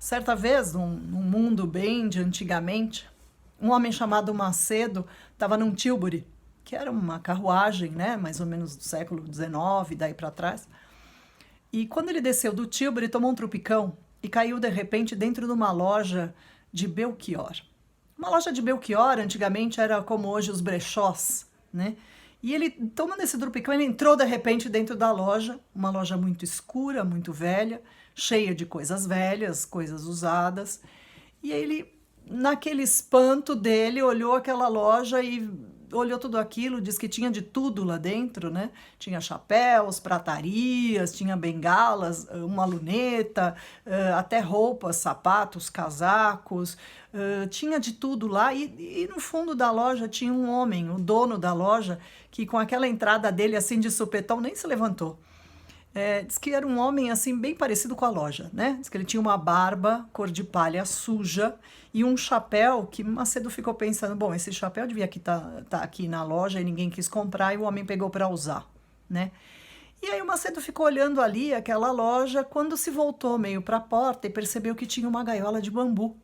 Certa vez, num mundo bem de antigamente, um homem chamado Macedo estava num tilbury, que era uma carruagem, né, mais ou menos do século XIX, daí para trás. E quando ele desceu do tilbury, tomou um trupicão e caiu de repente dentro de uma loja de Belchior. Uma loja de Belchior, antigamente, era como hoje os brechós, né? E ele, tomando esse trupicão, ele entrou de repente dentro da loja, uma loja muito escura, muito velha, cheia de coisas velhas, coisas usadas. E ele, naquele espanto dele, olhou aquela loja e olhou tudo aquilo, disse que tinha de tudo lá dentro, né? Tinha chapéus, pratarias, tinha bengalas, uma luneta, até roupas, sapatos, casacos, tinha de tudo lá. E no fundo da loja tinha um homem, o dono da loja, que com aquela entrada dele assim de supetão nem se levantou. Diz que era um homem assim bem parecido com a loja, né? Diz que ele tinha uma barba cor de palha suja e um chapéu que Macedo ficou pensando, bom, esse chapéu devia tá aqui na loja e ninguém quis comprar e o homem pegou para usar, né? E aí o Macedo ficou olhando ali aquela loja quando se voltou meio para a porta e percebeu que tinha uma gaiola de bambu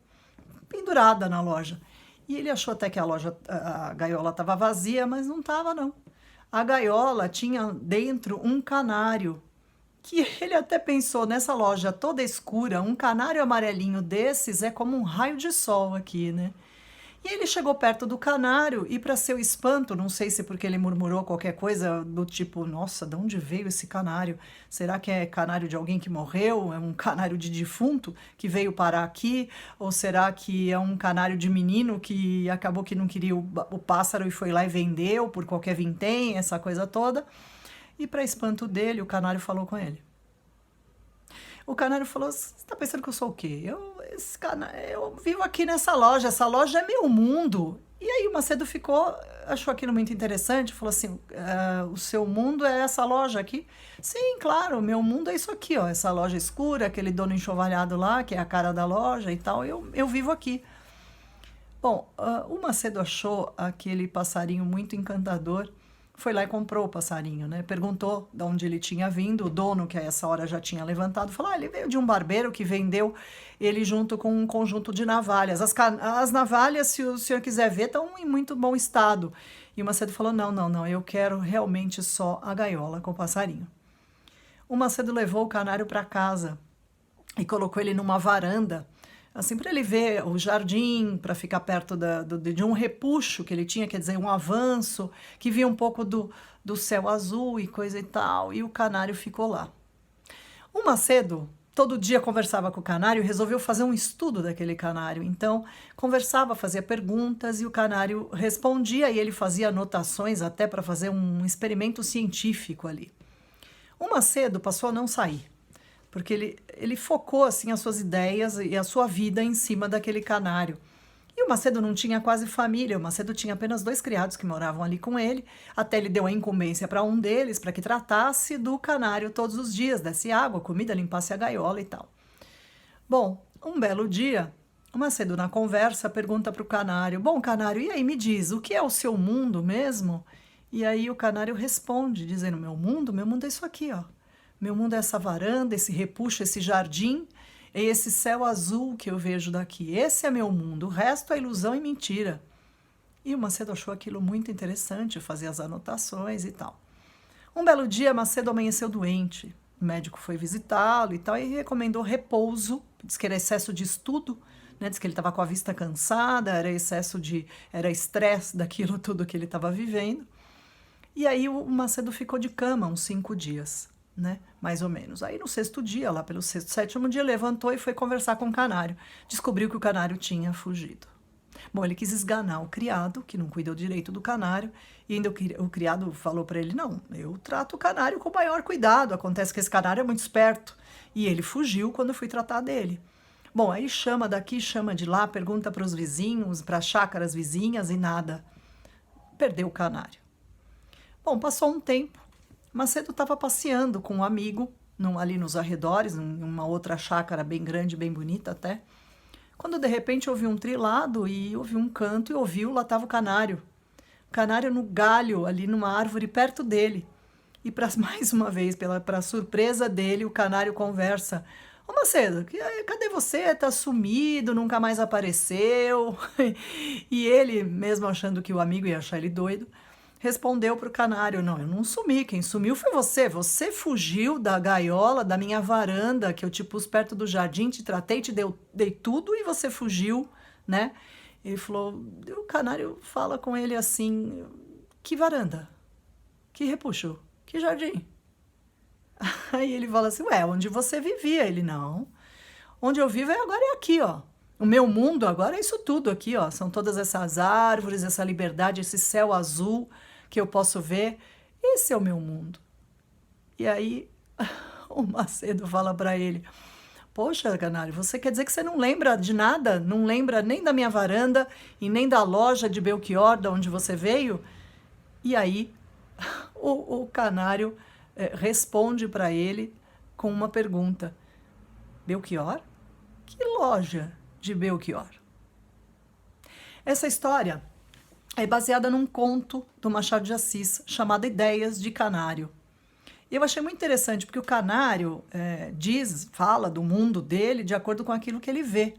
pendurada na loja. E ele achou até que a gaiola estava vazia, mas não estava não. A gaiola tinha dentro um canário que ele até pensou, nessa loja toda escura, um canário amarelinho desses é como um raio de sol aqui, né? E ele chegou perto do canário e, para seu espanto, não sei se porque ele murmurou qualquer coisa do tipo, nossa, de onde veio esse canário? Será que é canário de alguém que morreu? É um canário de defunto que veio parar aqui? Ou será que é um canário de menino que acabou que não queria o pássaro e foi lá e vendeu por qualquer vintém, essa coisa toda? E, para espanto dele, o canário falou com ele. O canário falou: você está pensando que eu sou o quê? Eu vivo aqui nessa loja, essa loja é meu mundo. E aí o Macedo achou aquilo muito interessante, falou assim: o seu mundo é essa loja aqui? Sim, claro, o meu mundo é isso aqui, ó, essa loja escura, aquele dono enxovalhado lá, que é a cara da loja e tal, eu vivo aqui. Bom, o Macedo achou aquele passarinho muito encantador, foi lá e comprou o passarinho, né? Perguntou de onde ele tinha vindo, o dono, que a essa hora já tinha levantado, falou: ele veio de um barbeiro que vendeu ele junto com um conjunto de navalhas. As navalhas, se o senhor quiser ver, estão em muito bom estado. E o Macedo falou: não, não, não, eu quero realmente só a gaiola com o passarinho. O Macedo levou o canário para casa e colocou ele numa varanda, assim, para ele ver o jardim, para ficar perto de um repuxo que ele tinha, quer dizer, um avanço, que via um pouco do céu azul e coisa e tal, e o canário ficou lá. O Macedo todo dia conversava com o canário e resolveu fazer um estudo daquele canário. Então, conversava, fazia perguntas e o canário respondia e ele fazia anotações até para fazer um experimento científico ali. O Macedo passou a não sair, porque ele focou assim as suas ideias e a sua vida em cima daquele canário. E o Macedo não tinha quase família, o Macedo tinha apenas 2 criados que moravam ali com ele, até ele deu a incumbência para um deles, para que tratasse do canário todos os dias, desse água, comida, limpasse a gaiola e tal. Bom, um belo dia, o Macedo na conversa pergunta para o canário: bom, canário, e aí me diz, o que é o seu mundo mesmo? E aí o canário responde, dizendo: meu mundo é isso aqui, ó. Meu mundo é essa varanda, esse repuxo, esse jardim, é esse céu azul que eu vejo daqui. Esse é meu mundo, o resto é ilusão e mentira. E o Macedo achou aquilo muito interessante, fazia as anotações e tal. Um belo dia, Macedo amanheceu doente. O médico foi visitá-lo e tal e recomendou repouso, diz que era excesso de estudo, né? Diz que ele estava com a vista cansada, era estresse daquilo tudo que ele estava vivendo. E aí o Macedo ficou de cama uns 5 dias. Né? Mais ou menos. Aí no 6º dia, lá pelo 6º, 7º dia, levantou e foi conversar com o canário. Descobriu que o canário tinha fugido. Bom, ele quis esganar o criado, que não cuidou direito do canário, e ainda o criado falou para ele: não, eu trato o canário com o maior cuidado, acontece que esse canário é muito esperto. E ele fugiu quando eu fui tratar dele. Bom, aí chama daqui, chama de lá, pergunta para os vizinhos, para as chácaras vizinhas e nada. Perdeu o canário. Bom, passou um tempo. Macedo estava passeando com um amigo ali nos arredores, em uma outra chácara bem grande, bem bonita até, quando de repente ouviu um trilado e ouviu um canto e ouviu, lá estava o canário no galho, ali numa árvore perto dele. E mais uma vez, para surpresa dele, o canário conversa: Ô Macedo, cadê você? Tá sumido, nunca mais apareceu. E ele, mesmo achando que o amigo ia achar ele doido, respondeu pro canário: Não, eu não sumi, quem sumiu foi você. Você fugiu da gaiola da minha varanda, que eu te pus perto do jardim, te tratei, dei tudo e você fugiu, né? Ele falou: o canário fala com ele assim: Que varanda? Que repuxo? Que jardim? Aí ele fala assim: Ué, onde você vivia? Ele: Não. Onde eu vivo agora é aqui, ó. O meu mundo agora é isso tudo aqui, ó. São todas essas árvores, essa liberdade, esse céu azul que eu posso ver. Esse é o meu mundo. E aí o Macedo fala para ele: Poxa, Canário, você quer dizer que você não lembra de nada? Não lembra nem da minha varanda e nem da loja de Belchior, de onde você veio? E aí o Canário responde para ele com uma pergunta: Belchior? Que loja de Belchior? Essa história é baseada num conto do Machado de Assis chamado Ideias de Canário. E eu achei muito interessante porque o canário fala do mundo dele de acordo com aquilo que ele vê.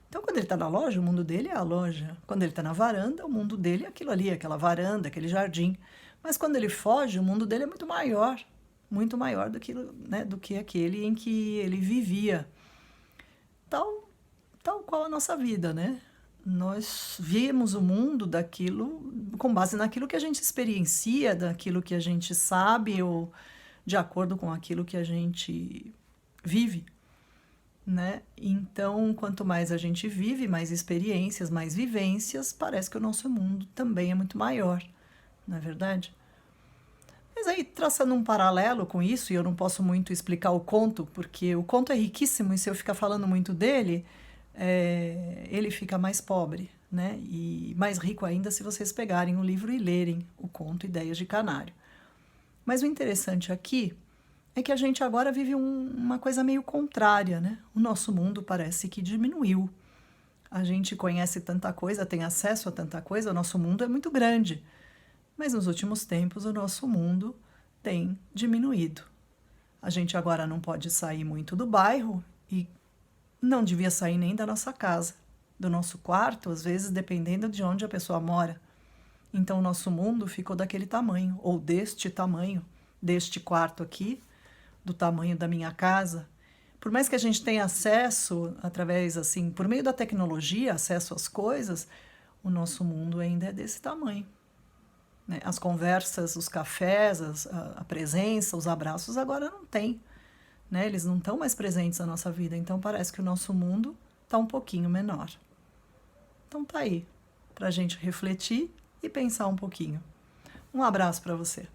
Então, quando ele está na loja, o mundo dele é a loja. Quando ele está na varanda, o mundo dele é aquilo ali, aquela varanda, aquele jardim. Mas quando ele foge, o mundo dele é muito maior do que, né, do que aquele em que ele vivia. Tal qual a nossa vida, né? Nós vimos o mundo daquilo, com base naquilo que a gente experiencia, daquilo que a gente sabe, ou de acordo com aquilo que a gente vive, né? Então, quanto mais a gente vive, mais experiências, mais vivências, parece que o nosso mundo também é muito maior, não é verdade? Mas aí, traçando um paralelo com isso, e eu não posso muito explicar o conto, porque o conto é riquíssimo, e se eu ficar falando muito dele, ele fica mais pobre, né? E mais rico ainda se vocês pegarem o livro e lerem o conto Ideias de Canário. Mas o interessante aqui é que a gente agora vive uma coisa meio contrária, né? O nosso mundo parece que diminuiu. A gente conhece tanta coisa, tem acesso a tanta coisa, o nosso mundo é muito grande. Mas nos últimos tempos o nosso mundo tem diminuído. A gente agora não pode sair muito do bairro e não devia sair nem da nossa casa, do nosso quarto, às vezes dependendo de onde a pessoa mora. Então o nosso mundo ficou daquele tamanho, ou deste tamanho, deste quarto aqui, do tamanho da minha casa. Por mais que a gente tenha acesso através, assim, por meio da tecnologia, acesso às coisas, o nosso mundo ainda é desse tamanho, né? As conversas, os cafés, a presença, os abraços agora não tem, né? Eles não estão mais presentes na nossa vida, então parece que o nosso mundo está um pouquinho menor. Então tá aí, para a gente refletir e pensar um pouquinho. Um abraço para você.